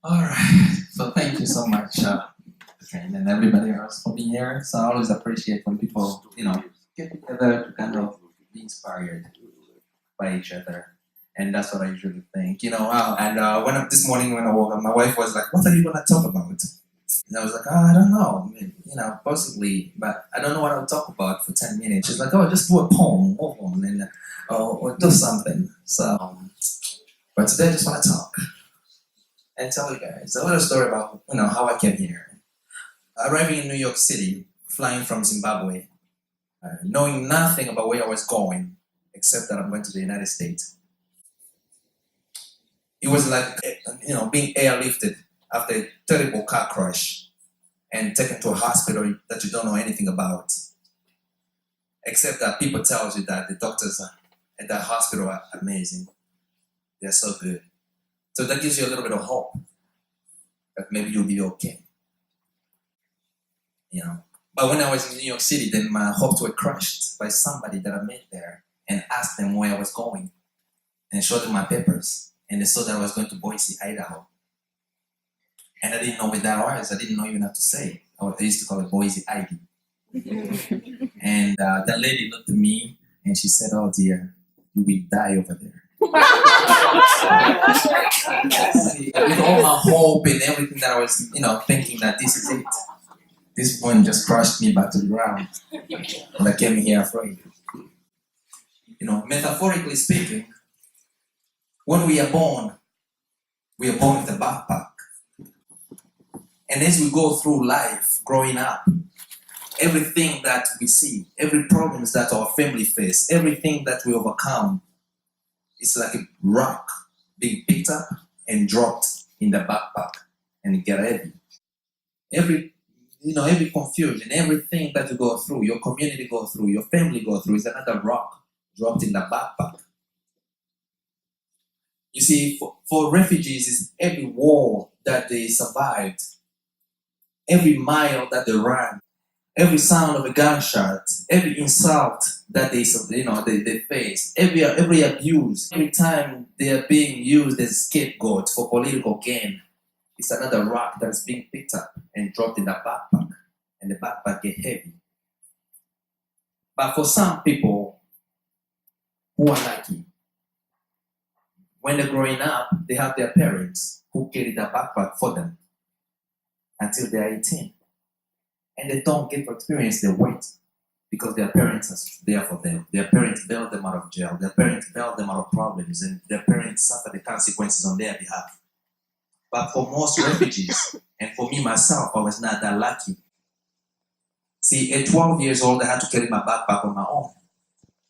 All right. So thank you so much, Ken, and everybody else for being here. So I always appreciate when people, get together to kind of be inspired by each other. And that's what I usually think, And this morning when I woke up, my wife was like, "What are you gonna talk about?" And I was like, "Oh, I don't know, I mean, possibly, but I don't know what I'll talk about for 10 minutes." She's like, "Oh, just do a poem, move on, and or do something." But today I just want to talk and tell you guys a little story about how I came here. Arriving in New York City, flying from Zimbabwe, knowing nothing about where I was going, except that I'm going to the United States. It was like being airlifted after a terrible car crash and taken to a hospital that you don't know anything about, except that people tell you that the doctors at that hospital are amazing. They're so good. So that gives you a little bit of hope that maybe you'll be okay. But when I was in New York City, then my hopes were crushed by somebody that I met there and asked them where I was going and showed them my papers. And they saw that I was going to Boise, Idaho. And I didn't know what that was. I didn't know even how to say it. I used to call it Boise ID. And that lady looked at me and she said, "Oh dear, you will die over there." See, with all my hope and everything that I was, thinking that this is it. This one just crushed me back to the ground. And I came here afraid. Metaphorically speaking, when we are born with a backpack. And as we go through life, growing up, everything that we see, every problems that our family face, everything that we overcome, it's like a rock being picked up and dropped in the backpack and it get heavy. Every confusion, everything that you go through, your community go through, your family go through, is another rock dropped in the backpack. You see, for refugees, it's every war that they survived, every mile that they ran, every sound of a gunshot, every insult that they face, every abuse, every time they are being used as scapegoats for political gain, it's another rock that's being picked up and dropped in the backpack, and the backpack get heavy. But for some people who are lucky, when they're growing up, they have their parents who carry the backpack for them until they're 18. And they don't get to experience the weight because their parents are there for them. Their parents bailed them out of jail. Their parents bailed them out of problems, and their parents suffer the consequences on their behalf. But for most refugees, and for me myself, I was not that lucky. See, at 12 years old, I had to carry my backpack on my own.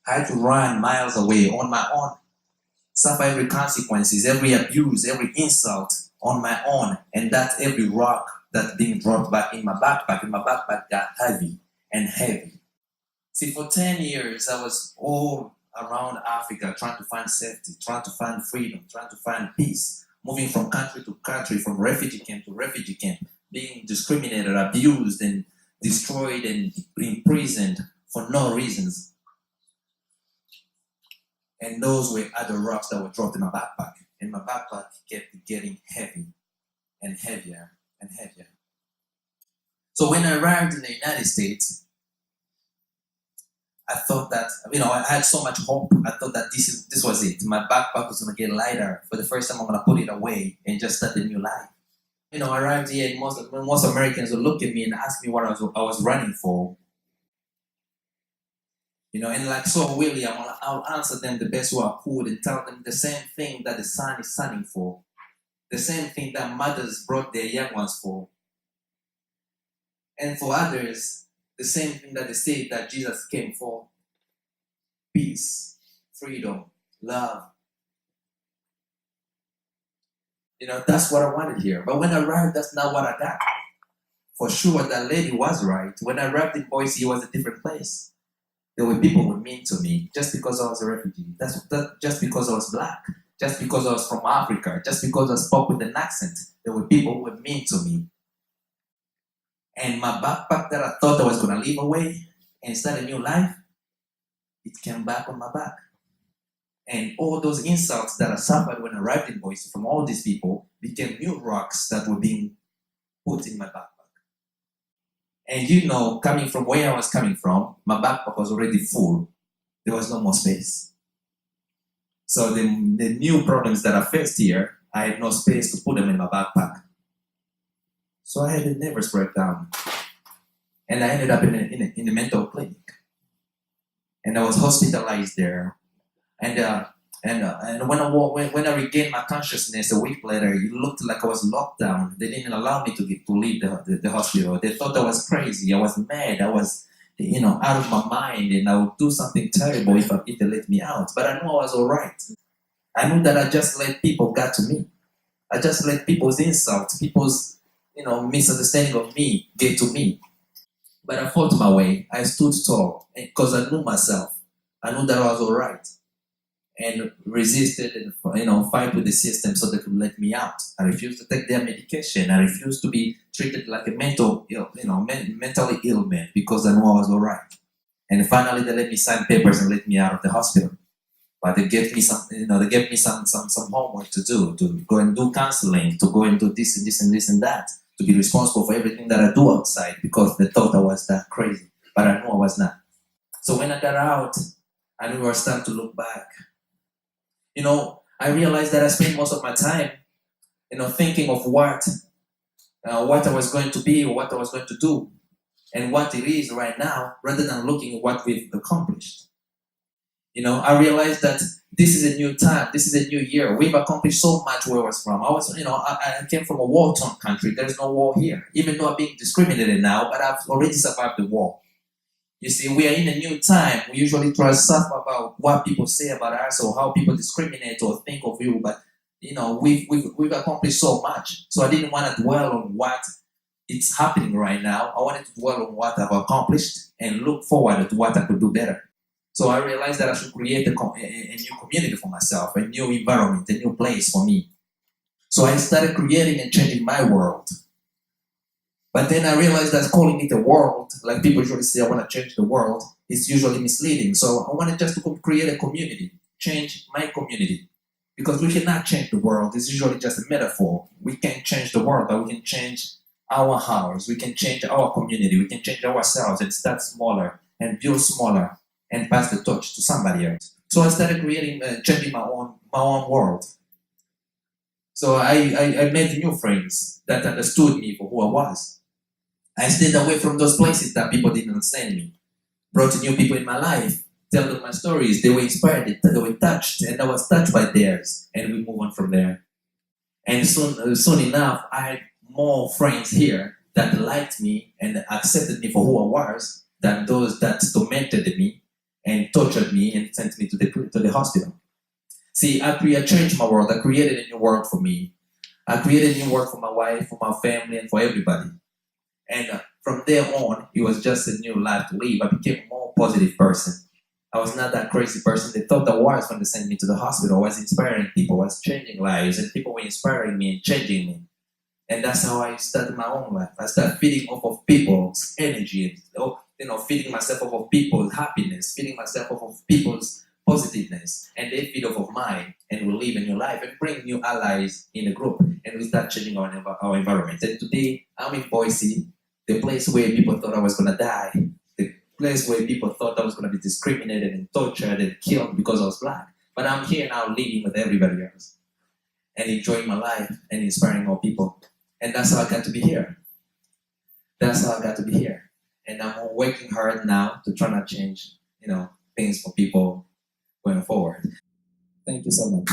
I had to run miles away on my own, suffer every consequences, every abuse, every insult on my own, and that every rock that's being dropped back in my backpack got heavy and heavy. See, for 10 years, I was all around Africa trying to find safety, trying to find freedom, trying to find peace, moving from country to country, from refugee camp to refugee camp, being discriminated, abused, and destroyed and imprisoned for no reasons. And those were other rocks that were dropped in my backpack. And my backpack kept getting heavy and heavier and heavier. So when I arrived in the United States, I thought that, I had so much hope. I thought that this was it. My backpack was going to get lighter. For the first time, I'm going to put it away and just start a new life. I arrived here, and most Americans will look at me and ask me what I was running for. And like so really, I'll answer them the best way I could and tell them the same thing that the sun is sunning for, the same thing that mothers brought their young ones for. And for others, the same thing that they say that Jesus came for: peace, freedom, love. That's what I wanted here. But when I arrived, that's not what I got. For sure, that lady was right. When I arrived in Boise, it was a different place. There were people who were mean to me just because I was a refugee. Just because I was black. Just because I was from Africa. Just because I spoke with an accent. There were people who were mean to me. And my backpack that I thought I was going to leave away and start a new life, it came back on my back. And all those insults that I suffered when I arrived in Boise from all these people became new rocks that were being put in my backpack. And coming from where I was coming from, my backpack was already full. There was no more space. So the new problems that I faced here, I had no space to put them in my backpack. So I had a nervous breakdown. And I ended up in a mental clinic. And I was hospitalized there. And when I regained my consciousness a week later, it looked like I was locked down. They didn't allow me to leave the hospital. They thought I was crazy. I was mad. I was out of my mind, and I would do something terrible if they let me out. But I knew I was all right. I knew that I just let people get to me. I just let people's insults, people's misunderstanding of me get to me. But I fought my way. I stood tall because I knew myself. I knew that I was all right, and resisted and fight with the system so they could let me out. I refused to take their medication. I refused to be treated like a mentally ill man because I knew I was all right. And finally, they let me sign papers and let me out of the hospital. But they gave me some homework to do, to go and do counseling, to go and do this and this and this and that, to be responsible for everything that I do outside because they thought I was that crazy. But I knew I was not. So when I got out, I knew I was starting to look back. I realized that I spent most of my time, thinking of what I was going to be or what I was going to do and what it is right now rather than looking at what we've accomplished. I realized that this is a new time. This is a new year. We've accomplished so much where I was from. I came from a war-torn country. There's no war here, even though I'm being discriminated now, but I've already survived the war. You see, we are in a new time. We usually try to suffer about what people say about us or how people discriminate or think of you, but we've accomplished so much. So I didn't want to dwell on what is happening right now. I wanted to dwell on what I've accomplished and look forward to what I could do better. So I realized that I should create a new community for myself, a new environment, a new place for me. So I started creating and changing my world. But then I realized that calling it a world, like people usually say, I want to change the world, is usually misleading. So I wanted just to create a community, change my community. Because we cannot change the world. It's usually just a metaphor. We can't change the world, but we can change our house. We can change our community. We can change ourselves and start smaller and build smaller and pass the torch to somebody else. So I started changing my own world. So I made new friends that understood me for who I was. I stayed away from those places that people didn't understand me. Brought new people in my life, tell them my stories. They were inspired, they were touched, and I was touched by theirs. And we move on from there. And soon enough, I had more friends here that liked me and accepted me for who I was than those that tormented me and tortured me and sent me to the hospital. See, I changed my world. I created a new world for me. I created a new world for my wife, for my family, and for everybody. And from there on, it was just a new life to live. I became a more positive person. I was not that crazy person they thought I was when they sent me to the hospital. I was inspiring people, I was changing lives, and people were inspiring me and changing me. And that's how I started my own life. I started feeding off of people's energy, feeding myself off of people's happiness, feeding myself off of people's positiveness, and they feed off of mine, and we live a new life and bring new allies in the group, and we start changing our environment. And today, I'm in Boise, the place where people thought I was going to die, the place where people thought I was going to be discriminated and tortured and killed because I was black. But I'm here now living with everybody else and enjoying my life and inspiring more people. And that's how I got to be here. That's how I got to be here. And I'm working hard now to try to change, things for people going forward. Thank you so much.